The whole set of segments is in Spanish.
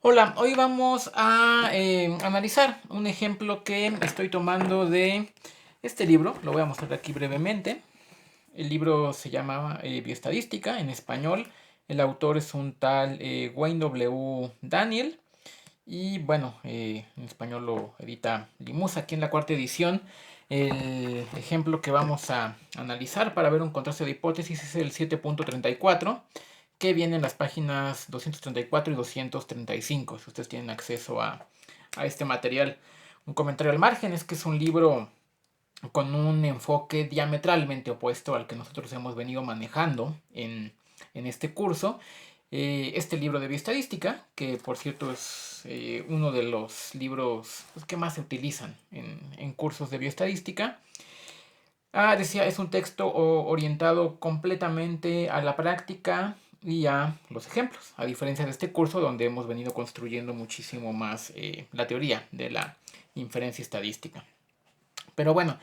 Hola, hoy vamos a analizar un ejemplo que estoy tomando de este libro. Lo voy a mostrar aquí brevemente. El libro se llama Bioestadística en español. El autor es un tal Wayne W. Daniel. Y bueno, en español lo edita Limus aquí en la cuarta edición. El ejemplo que vamos a analizar para ver un contraste de hipótesis es el 7.34, que viene en las páginas 234 y 235, si ustedes tienen acceso a este material. Un comentario al margen es que es un libro con un enfoque diametralmente opuesto al que nosotros hemos venido manejando en este curso. Este libro de bioestadística, que por cierto es uno de los libros pues, que más se utilizan en cursos de bioestadística. Decía, es un texto orientado completamente a la práctica y a los ejemplos, a diferencia de este curso donde hemos venido construyendo muchísimo más la teoría de la inferencia estadística. Pero bueno,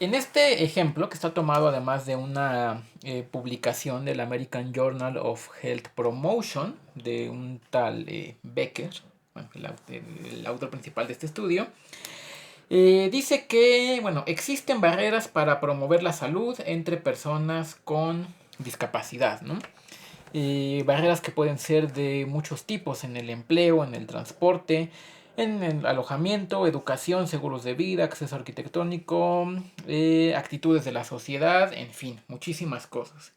en este ejemplo, que está tomado además de una publicación del American Journal of Health Promotion, de un tal Becker, bueno, el autor principal de este estudio, dice que, bueno, existen barreras para promover la salud entre personas con discapacidad, ¿no? Barreras que pueden ser de muchos tipos en el empleo, en el transporte, en el alojamiento, educación, seguros de vida, acceso arquitectónico, actitudes de la sociedad, en fin, muchísimas cosas.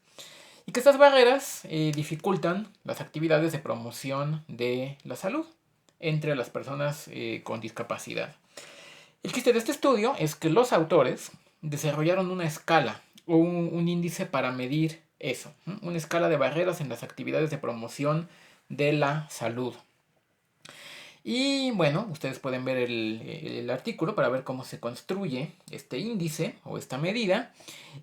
Y que estas barreras dificultan las actividades de promoción de la salud entre las personas con discapacidad. El chiste de este estudio es que los autores desarrollaron una escala o un índice para medir eso, ¿no? Una escala de barreras en las actividades de promoción de la salud. Y bueno, ustedes pueden ver el artículo para ver cómo se construye este índice o esta medida.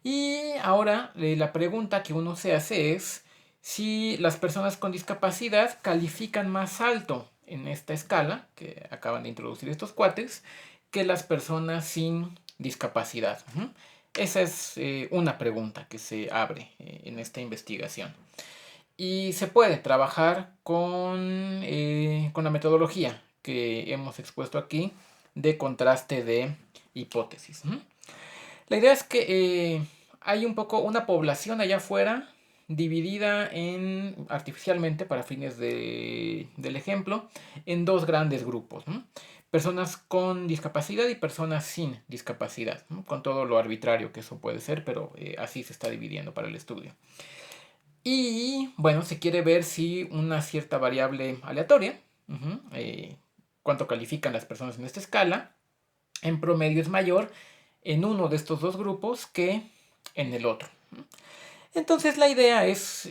Y ahora la pregunta que uno se hace es si las personas con discapacidad califican más alto en esta escala que acaban de introducir estos cuates que las personas sin discapacidad. Esa es una pregunta que se abre en esta investigación. Y se puede trabajar con la metodología que hemos expuesto aquí de contraste de hipótesis. La idea es que hay un poco una población allá afuera dividida artificialmente para fines del ejemplo en dos grandes grupos, ¿no? Personas con discapacidad y personas sin discapacidad, ¿no? Con todo lo arbitrario que eso puede ser, pero así se está dividiendo para el estudio. Y bueno, se quiere ver si una cierta variable aleatoria, cuánto califican las personas en esta escala, en promedio es mayor en uno de estos dos grupos que en el otro. Entonces la idea es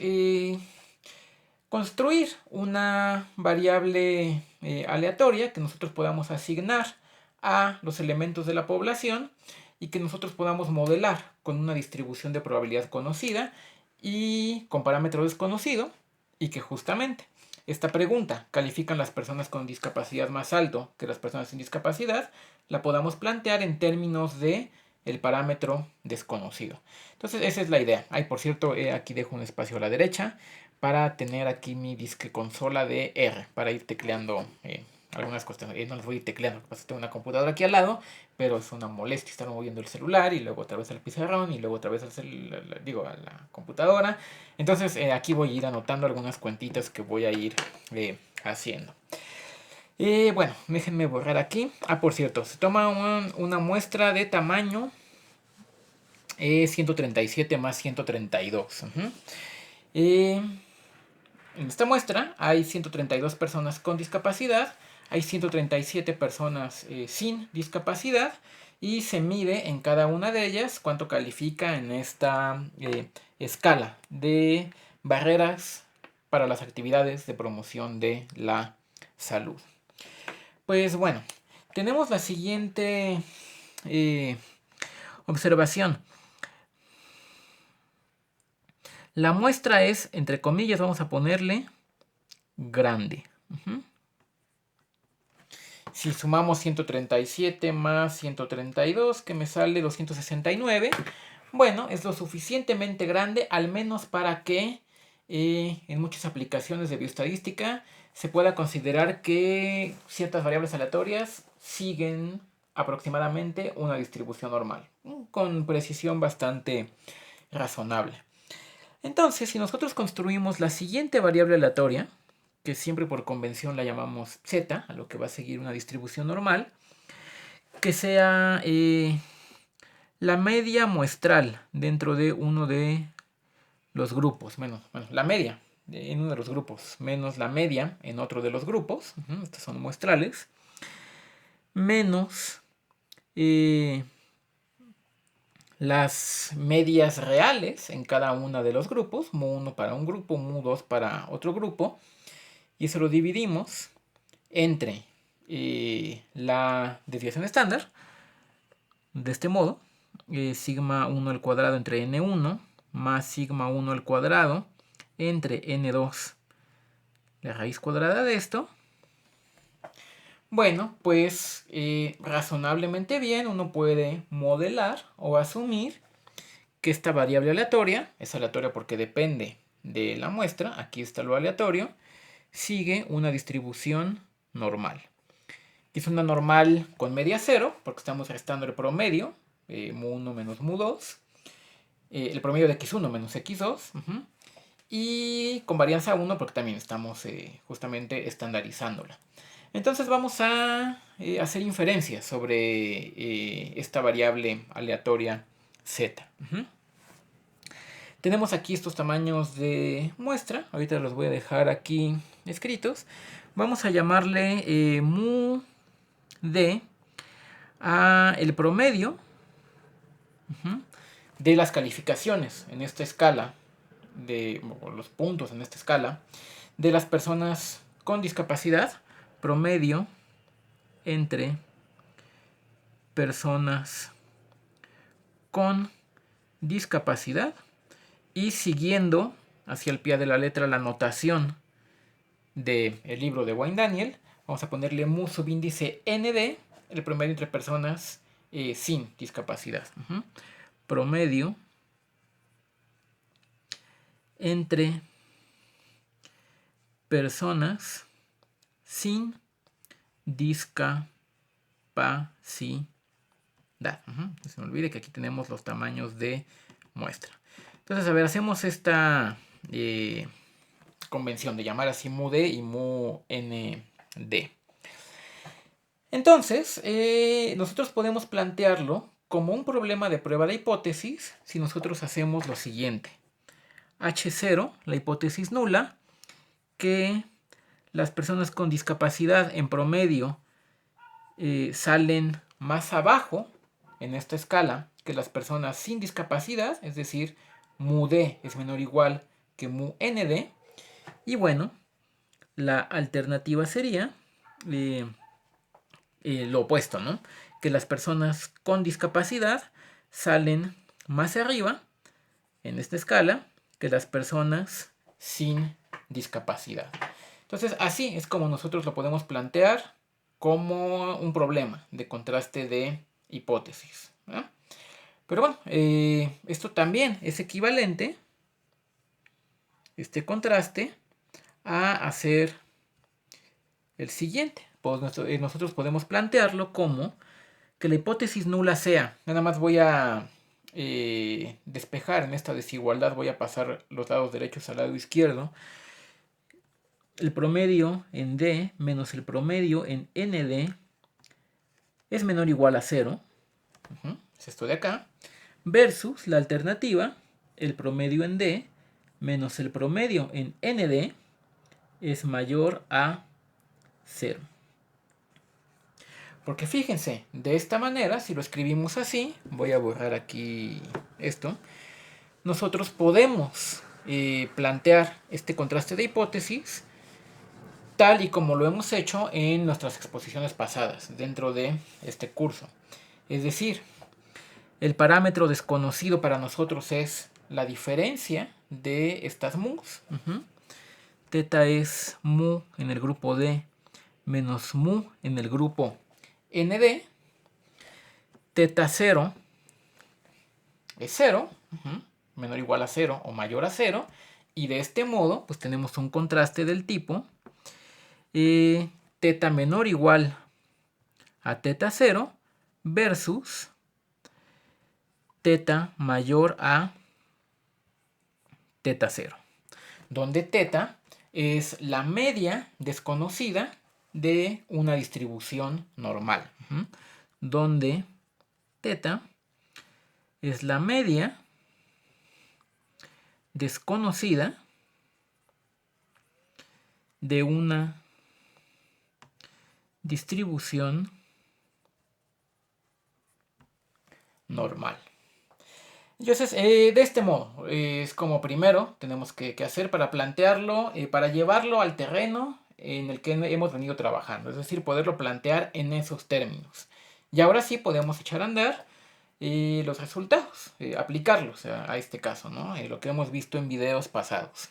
construir una variable aleatoria que nosotros podamos asignar a los elementos de la población y que nosotros podamos modelar con una distribución de probabilidad conocida y con parámetro desconocido, y que justamente esta pregunta, ¿califican las personas con discapacidad más alto que las personas sin discapacidad?, la podamos plantear en términos de el parámetro desconocido. Entonces esa es la idea. Por cierto, aquí dejo un espacio a la derecha para tener aquí mi disque consola de R, para ir tecleando algunas cuestiones. No les voy a ir tecleando, porque tengo una computadora aquí al lado, pero es una molestia estar moviendo el celular y luego otra vez al pizarrón y luego otra vez a la computadora. Entonces aquí voy a ir anotando algunas cuentitas que voy a ir haciendo. Bueno, déjenme borrar aquí. Por cierto, se toma una muestra de tamaño 137 más 132. En esta muestra hay 132 personas con discapacidad, hay 137 personas sin discapacidad, y se mide en cada una de ellas cuánto califica en esta escala de barreras para las actividades de promoción de la salud. Pues bueno, tenemos la siguiente observación. La muestra es, entre comillas, vamos a ponerle grande. Si sumamos 137 más 132, que me sale 269, bueno, es lo suficientemente grande, al menos para que en muchas aplicaciones de bioestadística se pueda considerar que ciertas variables aleatorias siguen aproximadamente una distribución normal, con precisión bastante razonable. Entonces, si nosotros construimos la siguiente variable aleatoria, que siempre por convención la llamamos z, a lo que va a seguir una distribución normal, que sea la media muestral dentro de uno de los grupos, menos la media en uno de los grupos, menos la media en otro de los grupos, estos son muestrales, menos las medias reales en cada uno de los grupos, mu1 para un grupo, mu2 para otro grupo, y eso lo dividimos entre la desviación estándar, de este modo, sigma 1 al cuadrado entre n1 más sigma 1 al cuadrado entre n2, la raíz cuadrada de esto. Bueno, pues razonablemente bien uno puede modelar o asumir que esta variable aleatoria, es aleatoria porque depende de la muestra, aquí está lo aleatorio, sigue una distribución normal. Es una normal con media 0, porque estamos restando el promedio, mu1 menos mu2, el promedio de x1 menos x2, y con varianza 1 porque también estamos justamente estandarizándola. Entonces vamos a hacer inferencias sobre esta variable aleatoria z. Tenemos aquí estos tamaños de muestra, ahorita los voy a dejar aquí escritos. Vamos a llamarle mu d a el promedio de las calificaciones en esta escala, de los puntos en esta escala, de las personas con discapacidad, promedio entre personas con discapacidad, y siguiendo hacia el pie de la letra la notación del libro de Wayne Daniel, vamos a ponerle mu subíndice nd, el promedio entre personas sin discapacidad. Promedio entre personas sin discapacidad. No se me olvide que aquí tenemos los tamaños de muestra. Entonces, a ver, hacemos esta convención de llamar así mu d y mu nd. Entonces, nosotros podemos plantearlo como un problema de prueba de hipótesis si nosotros hacemos lo siguiente. H0, la hipótesis nula, que las personas con discapacidad en promedio salen más abajo en esta escala que las personas sin discapacidad, es decir, mu d es menor o igual que mu nd. Y bueno, la alternativa sería lo opuesto, ¿no? Que las personas con discapacidad salen más arriba en esta escala que las personas sin discapacidad. Entonces, así es como nosotros lo podemos plantear como un problema de contraste de hipótesis, ¿no? Pero bueno, esto también es equivalente, este contraste, a hacer el siguiente. Pues nosotros podemos plantearlo como que la hipótesis nula sea, nada más voy a despejar en esta desigualdad, voy a pasar los lados derechos al lado izquierdo, el promedio en D menos el promedio en ND es menor o igual a 0, es esto de acá, versus la alternativa, el promedio en D menos el promedio en ND es mayor a 0. Porque fíjense, de esta manera, si lo escribimos así, voy a borrar aquí esto, nosotros podemos plantear este contraste de hipótesis tal y como lo hemos hecho en nuestras exposiciones pasadas dentro de este curso. Es decir, el parámetro desconocido para nosotros es la diferencia de estas mu's. Teta es mu en el grupo D menos mu en el grupo ND. Teta 0 es 0, menor o igual a 0 o mayor a 0. Y de este modo, pues tenemos un contraste del tipo teta menor igual a teta 0 versus teta mayor a teta 0, donde teta es la media desconocida de una distribución normal, donde teta es la media desconocida de una distribución normal. Entonces, de este modo, es como primero tenemos que hacer para plantearlo, para llevarlo al terreno en el que hemos venido trabajando, es decir, poderlo plantear en esos términos. Y ahora sí podemos echar a andar los resultados, aplicarlos a este caso, ¿no? Lo que hemos visto en videos pasados.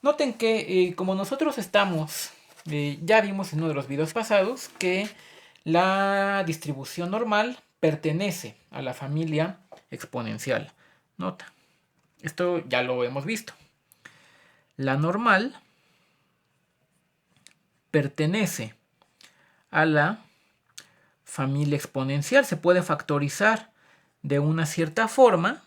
Noten que como nosotros estamos, ya vimos en uno de los videos pasados que la distribución normal pertenece a la familia exponencial. Nota, esto ya lo hemos visto. La normal pertenece a la familia exponencial. Se puede factorizar de una cierta forma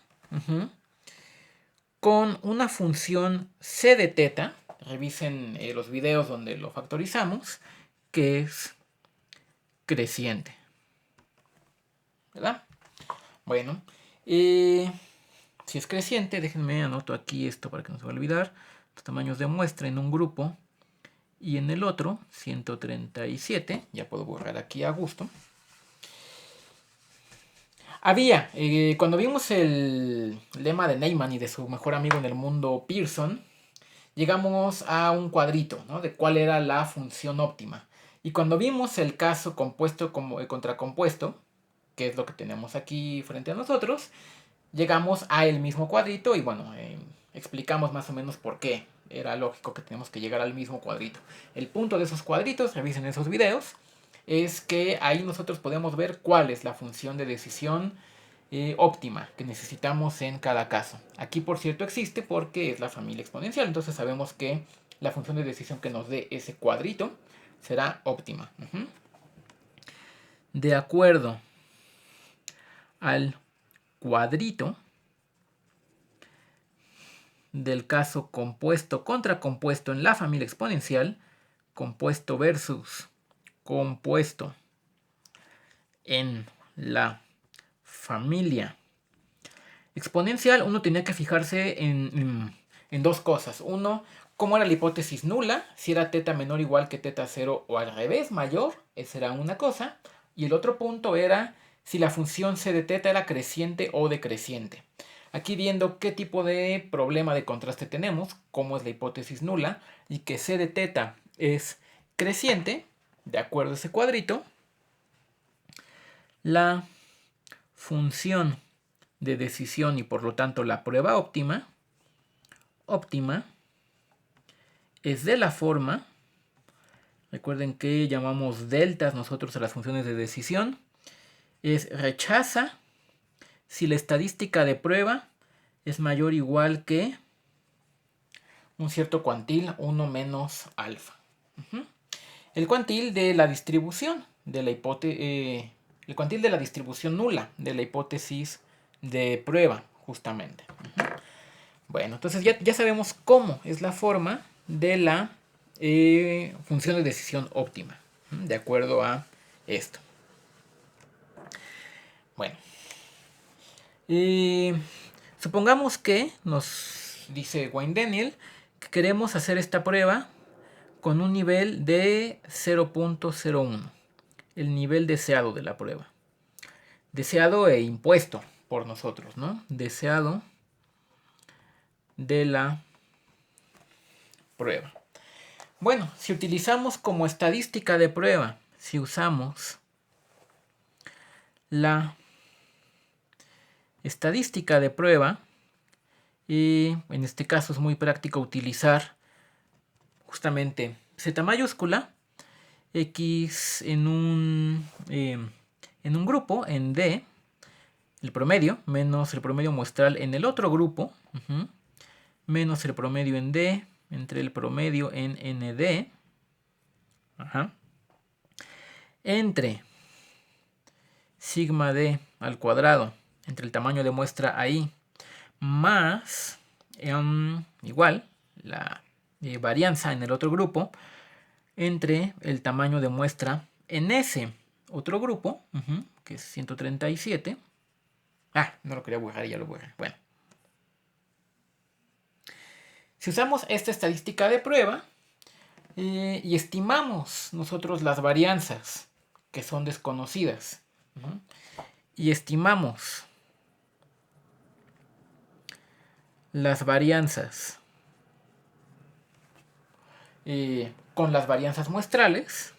con una función c de teta. Revisen los videos donde lo factorizamos, que es creciente. ¿Verdad? Bueno, si es creciente, déjenme anoto aquí esto para que no se va a olvidar. Los tamaños de muestra en un grupo y en el otro, 137. Ya puedo borrar aquí a gusto. Había, cuando vimos el lema de Neyman y de su mejor amigo en el mundo, Pearson, llegamos a un cuadrito, ¿no? De cuál era la función óptima. Y cuando vimos el caso compuesto contra compuesto, que es lo que tenemos aquí frente a nosotros, llegamos a el mismo cuadrito y bueno, explicamos más o menos por qué era lógico que tenemos que llegar al mismo cuadrito. El punto de esos cuadritos, revisen esos videos, es que ahí nosotros podemos ver cuál es la función de decisión óptima que necesitamos en cada caso. Aquí por cierto existe porque es la familia exponencial, entonces sabemos que la función de decisión que nos dé ese cuadrito será óptima. De acuerdo al cuadrito del caso compuesto contra compuesto en la familia exponencial, compuesto versus compuesto en la familia exponencial, uno tenía que fijarse en dos cosas. Uno, cómo era la hipótesis nula, si era teta menor o igual que teta 0 o al revés, mayor, esa era una cosa. Y el otro punto era si la función c de teta era creciente o decreciente. Aquí viendo qué tipo de problema de contraste tenemos, cómo es la hipótesis nula, y que c de teta es creciente, de acuerdo a ese cuadrito, la función de decisión y por lo tanto la prueba óptima es de la forma, recuerden que llamamos deltas nosotros a las funciones de decisión, es rechaza si la estadística de prueba es mayor o igual que un cierto cuantil 1 menos alfa. El cuantil de la distribución de la el cuantil de la distribución nula de la hipótesis de prueba, justamente. Bueno, entonces ya sabemos cómo es la forma de la función de decisión óptima, de acuerdo a esto. Bueno, supongamos que nos dice Wayne Daniel que queremos hacer esta prueba con un nivel de 0.01, el nivel deseado de la prueba. Deseado e impuesto por nosotros, ¿no? Deseado de la prueba. Bueno, si utilizamos como estadística de prueba, si usamos la estadística de prueba, y en este caso es muy práctico utilizar justamente Z mayúscula, X en un grupo, en D, el promedio, menos el promedio muestral en el otro grupo, menos el promedio en D, entre el promedio en ND, entre sigma D al cuadrado, entre el tamaño de muestra ahí, más igual la varianza en el otro grupo, entre el tamaño de muestra en ese otro grupo, que es 137. No lo quería borrar, ya lo borré. Bueno. Si usamos esta estadística de prueba y estimamos nosotros las varianzas que son desconocidas, y estimamos las varianzas con las varianzas muestrales,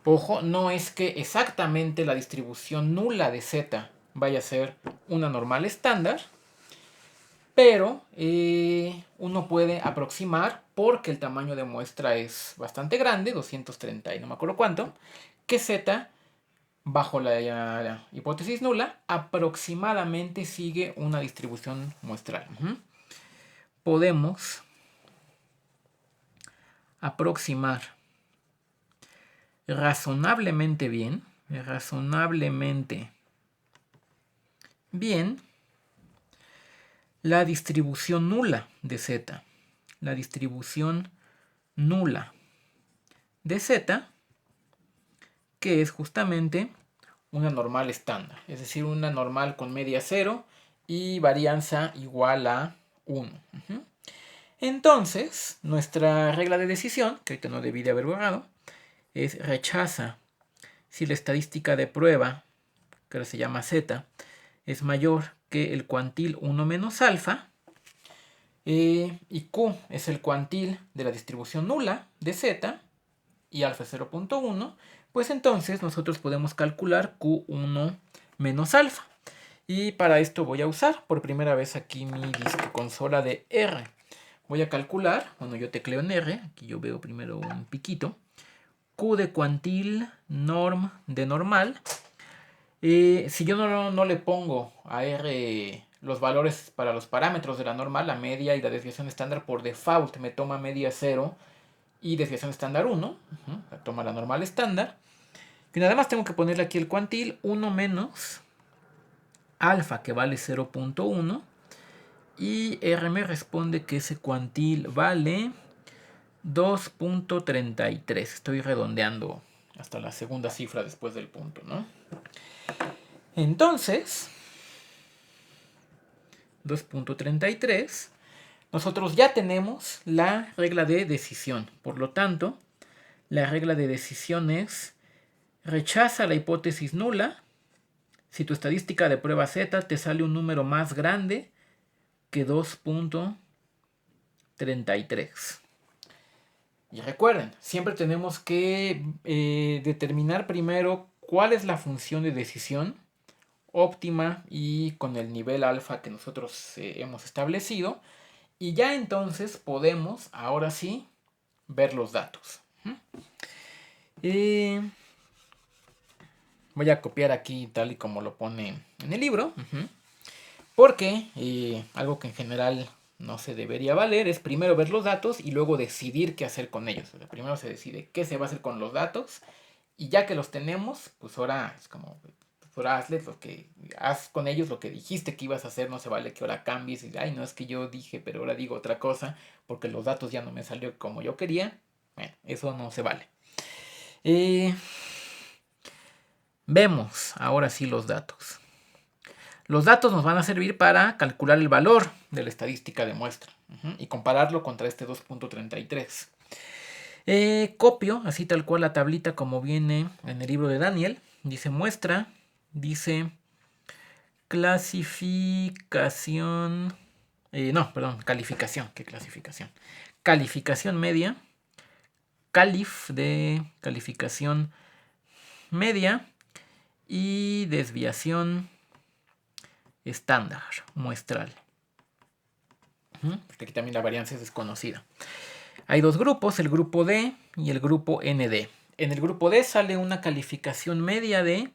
ojo, no es que exactamente la distribución nula de Z vaya a ser una normal estándar, pero uno puede aproximar, porque el tamaño de muestra es bastante grande, 230 y no me acuerdo cuánto, que Z, bajo la hipótesis nula, aproximadamente sigue una distribución muestral. Podemos aproximar razonablemente bien la distribución nula de Z. La distribución nula de Z, que es justamente una normal estándar, es decir, una normal con media 0 y varianza igual a 1. Entonces, nuestra regla de decisión, que ahorita no debí de haber borrado, es rechaza si la estadística de prueba, que ahora se llama Z, es mayor que el cuantil 1 menos alfa, y Q es el cuantil de la distribución nula de Z, y alfa es 0.1, pues entonces nosotros podemos calcular Q1 menos alfa. Y para esto voy a usar por primera vez aquí mi disco consola de R. Voy a calcular, bueno, yo tecleo en R, aquí yo veo primero un piquito, Q de cuantil norm de normal. Si yo no le pongo a R los valores para los parámetros de la normal, la media y la desviación estándar, por default me toma media 0 y desviación estándar 1, toma la normal estándar. Y nada más tengo que ponerle aquí el cuantil 1 menos alfa, que vale 0.1, y R me responde que ese cuantil vale 2.33. Estoy redondeando hasta la segunda cifra después del punto, ¿no? Entonces, 2.33, nosotros ya tenemos la regla de decisión. Por lo tanto, la regla de decisión es: rechaza la hipótesis nula si tu estadística de prueba Z te sale un número más grande que 2.33. Y recuerden, siempre tenemos que determinar primero cuál es la función de decisión óptima y con el nivel alfa que nosotros hemos establecido. Y ya entonces podemos, ahora sí, ver los datos. Voy a copiar aquí tal y como lo pone en el libro. Porque algo que en general no se debería valer es primero ver los datos y luego decidir qué hacer con ellos. O sea, primero se decide qué se va a hacer con los datos, y ya que los tenemos, pues ahora es como, pues ahora haz con ellos lo que dijiste que ibas a hacer. No se vale que ahora cambies y, ay, no, es que yo dije, pero ahora digo otra cosa porque los datos ya no me salió como yo quería. Bueno, eso no se vale. Vemos ahora sí los datos. Los datos nos van a servir para calcular el valor de la estadística de muestra y compararlo contra este 2.33. Copio así tal cual la tablita como viene en el libro de Daniel. Dice muestra, dice clasificación, calificación. ¿Qué clasificación? Calificación media, calif de calificación media y desviación estándar muestral. Porque aquí también la varianza es desconocida. Hay dos grupos, el grupo D y el grupo ND. En el grupo D sale una calificación media de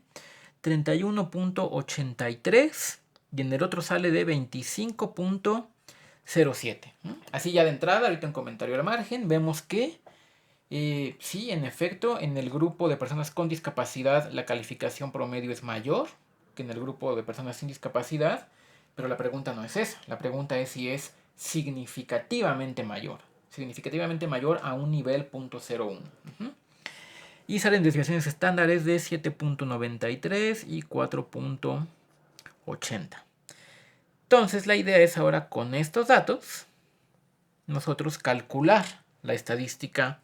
31.83 y en el otro sale de 25.07. Así ya de entrada, ahorita un comentario al margen, vemos que sí, en efecto, en el grupo de personas con discapacidad la calificación promedio es mayor que en el grupo de personas sin discapacidad, pero la pregunta no es esa, la pregunta es si es significativamente mayor a un nivel .01. Y salen desviaciones estándares de 7.93 y 4.80. Entonces la idea es ahora con estos datos nosotros calcular la estadística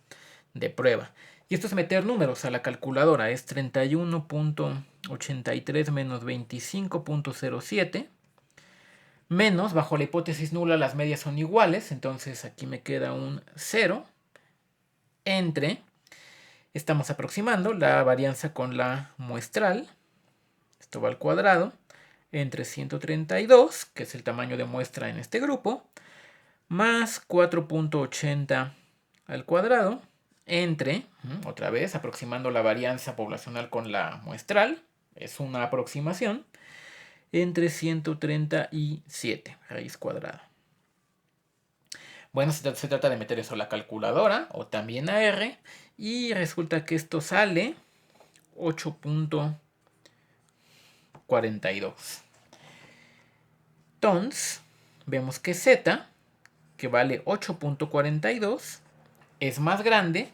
de prueba. Y esto es meter números a la calculadora. Es 31.83 menos 25.07 menos, bajo la hipótesis nula las medias son iguales, entonces aquí me queda un 0 entre, estamos aproximando la varianza con la muestral, esto va al cuadrado, entre 132, que es el tamaño de muestra en este grupo, más 4.80 al cuadrado, entre, otra vez, aproximando la varianza poblacional con la muestral, es una aproximación, entre 137 raíz cuadrada. Bueno, se trata de meter eso a la calculadora o también a R y resulta que esto sale 8.42. Entonces, vemos que Z, que vale 8.42, es más grande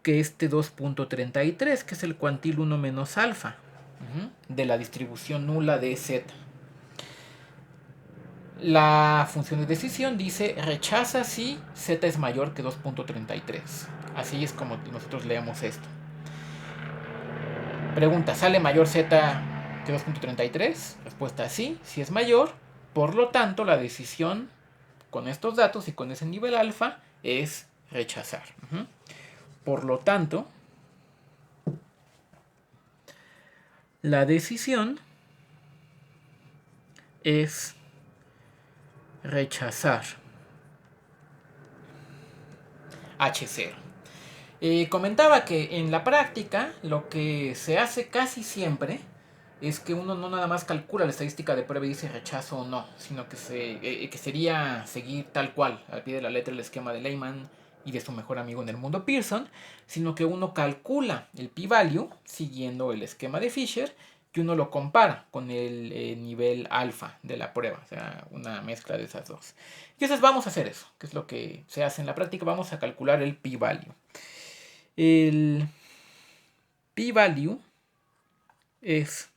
que este 2.33, que es el cuantil 1 menos alfa de la distribución nula de Z. La función de decisión dice rechaza si Z es mayor que 2.33. Así es como nosotros leemos esto. Pregunta, ¿sale mayor Z que 2.33? Respuesta sí, si es mayor. Por lo tanto, la decisión con estos datos y con ese nivel alfa es rechazar. Por lo tanto, la decisión es rechazar H0. Comentaba que en la práctica lo que se hace casi siempre es que uno no nada más calcula la estadística de prueba y dice rechazo o no, sino que sería seguir tal cual, al pie de la letra, el esquema de Lehmann y de su mejor amigo en el mundo Pearson, sino que uno calcula el p-value siguiendo el esquema de Fisher y uno lo compara con el nivel alfa de la prueba, o sea, una mezcla de esas dos. Y entonces vamos a hacer eso, que es lo que se hace en la práctica, vamos a calcular el p-value. El p-value es,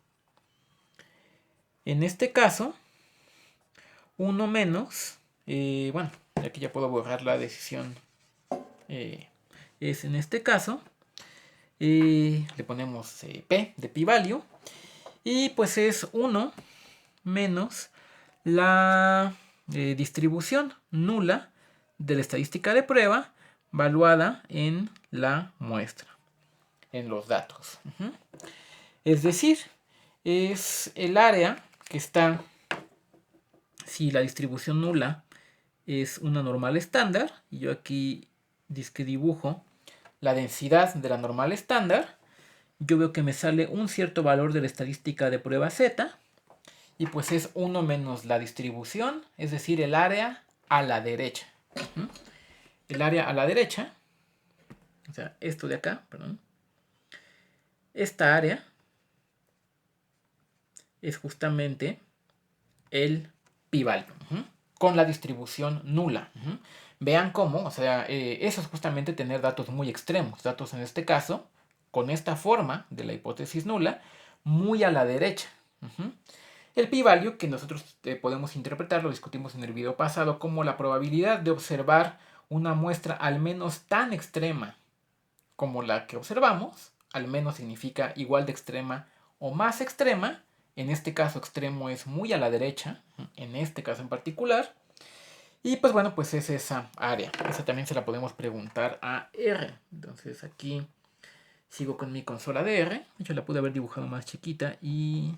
en este caso, 1 menos, bueno, aquí ya puedo borrar la decisión, es en este caso, le ponemos P de p-value, y pues es 1 menos la distribución nula de la estadística de prueba valuada en la muestra, en los datos. Es decir, es el área que está, si la distribución nula es una normal estándar, y yo aquí dibujo la densidad de la normal estándar, yo veo que me sale un cierto valor de la estadística de prueba Z, y pues es 1 menos la distribución, es decir, el área a la derecha. El área a la derecha, o sea, esto de acá, perdón, esta área es justamente el p-value, con la distribución nula. Vean cómo, o sea, eso es justamente tener datos muy extremos, datos en este caso, con esta forma de la hipótesis nula, muy a la derecha. El p-value, que nosotros podemos interpretar, lo discutimos en el video pasado, como la probabilidad de observar una muestra al menos tan extrema como la que observamos, al menos significa igual de extrema o más extrema. En este caso extremo es muy a la derecha, en este caso en particular. Y pues bueno, pues es esa área. Esa también se la podemos preguntar a R. Entonces aquí sigo con mi consola de R. De hecho la pude haber dibujado más chiquita y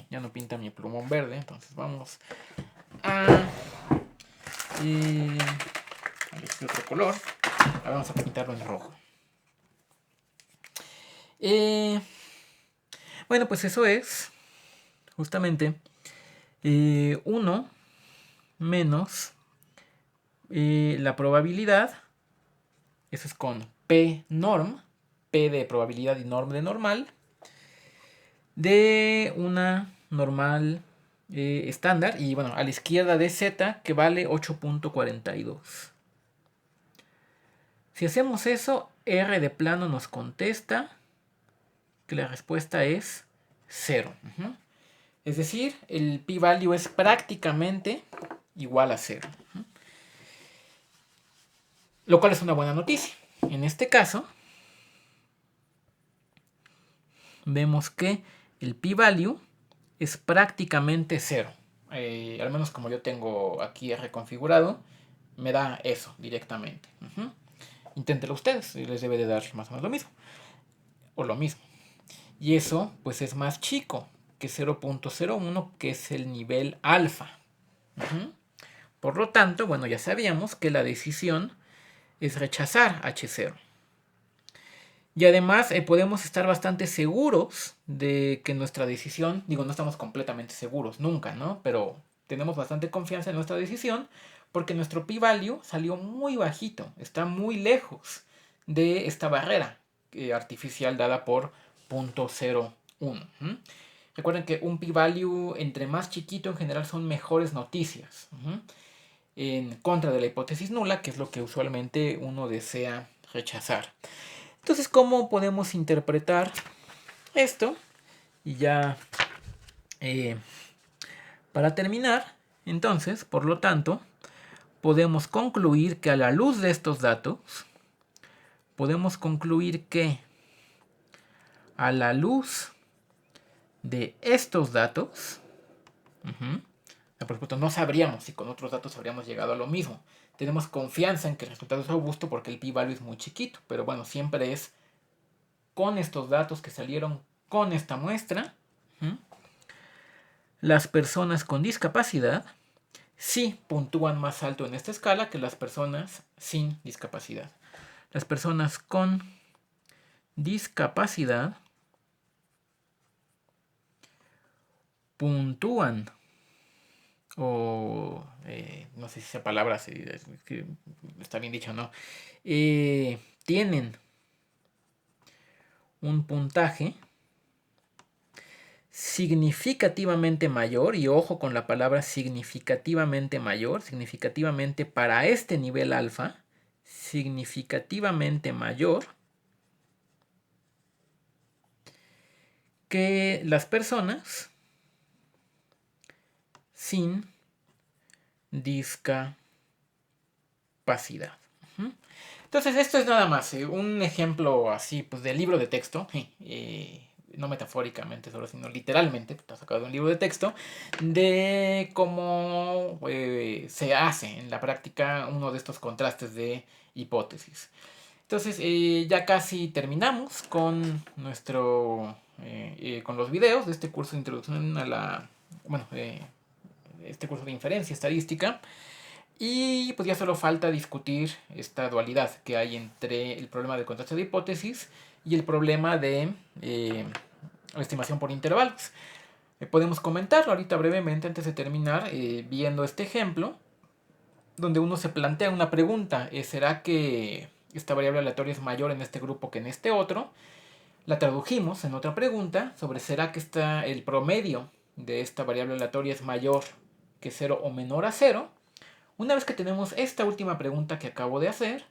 ya no pinta mi plumón verde. Entonces vamos a elegir otro color. Ahora vamos a pintarlo en rojo. Eh, bueno, pues eso es justamente 1 menos la probabilidad, eso es con P norm, P de probabilidad y norm de normal, de una normal estándar, y bueno, a la izquierda de Z, que vale 8.42. Si hacemos eso, R de plano nos contesta que la respuesta es 0. Es decir, el p-value es prácticamente igual a 0. Lo cual es una buena noticia. En este caso, vemos que el p-value es prácticamente 0. Al menos como yo tengo aquí reconfigurado, me da eso directamente. Inténtelo ustedes, les debe de dar más o menos lo mismo. O lo mismo. Y eso pues es más chico que 0.01, que es el nivel alfa. Por lo tanto, bueno, ya sabíamos que la decisión es rechazar H0. Y además podemos estar bastante seguros de que nuestra decisión, digo, no estamos completamente seguros nunca, ¿no? Pero tenemos bastante confianza en nuestra decisión porque nuestro p-value salió muy bajito, está muy lejos de esta barrera artificial dada por 0.01. Recuerden que un p-value entre más chiquito en general son mejores noticias. En contra de la hipótesis nula, que es lo que usualmente uno desea rechazar. Entonces, ¿cómo podemos interpretar esto? Y ya, para terminar, entonces, por lo tanto, podemos concluir que a la luz de estos datos, podemos concluir que a la luz de estos datos, por supuesto, no sabríamos si con otros datos habríamos llegado a lo mismo. Tenemos confianza en que el resultado es robusto porque el p-value es muy chiquito, pero bueno, siempre es con estos datos que salieron con esta muestra. Las personas con discapacidad sí puntúan más alto en esta escala que las personas sin discapacidad. Las personas con discapacidad puntúan, o no sé si esa palabra está bien dicha o no, tienen un puntaje significativamente mayor, y ojo con la palabra significativamente mayor, significativamente para este nivel alfa, significativamente mayor que las personas sin discapacidad. Entonces esto es nada más un ejemplo así pues de libro de texto, no metafóricamente solo, sino literalmente, está sacado de un libro de texto, de cómo se hace en la práctica uno de estos contrastes de hipótesis. Entonces ya casi terminamos con con los videos de este curso de introducción a la, bueno, este curso de inferencia estadística. Y pues ya solo falta discutir esta dualidad que hay entre el problema de contraste de hipótesis y el problema de la estimación por intervalos. Podemos comentarlo ahorita brevemente antes de terminar viendo este ejemplo donde uno se plantea una pregunta. ¿Será que esta variable aleatoria es mayor en este grupo que en este otro? La tradujimos en otra pregunta sobre ¿será que el promedio de esta variable aleatoria es mayor que 0 o menor a 0? Una vez que tenemos esta última pregunta que acabo de hacer,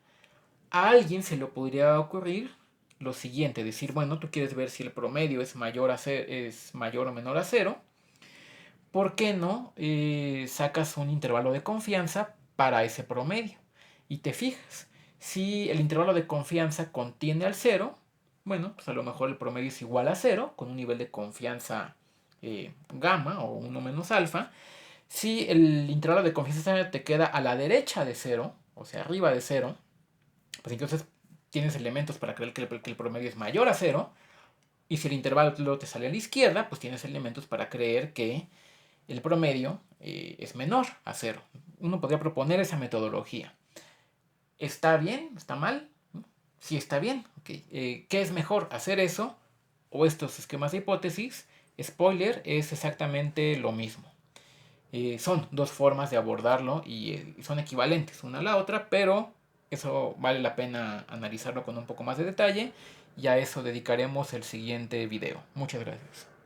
a alguien se le podría ocurrir lo siguiente, decir, bueno, tú quieres ver si el promedio es mayor o menor a 0, ¿por qué no sacas un intervalo de confianza para ese promedio? Y te fijas, si el intervalo de confianza contiene al 0, bueno, pues a lo mejor el promedio es igual a 0, con un nivel de confianza gamma o 1 menos alfa. Si el intervalo de confianza te queda a la derecha de 0, o sea, arriba de 0, pues entonces tienes elementos para creer que el promedio es mayor a 0. Y si el intervalo te sale a la izquierda, pues tienes elementos para creer que el promedio es menor a 0. Uno podría proponer esa metodología. ¿Está bien? ¿Está mal? Sí está bien. Okay. ¿Qué es mejor? ¿Hacer eso o estos esquemas de hipótesis, spoiler, es exactamente lo mismo. Son dos formas de abordarlo y son equivalentes una a la otra, pero eso vale la pena analizarlo con un poco más de detalle y a eso dedicaremos el siguiente video. Muchas gracias.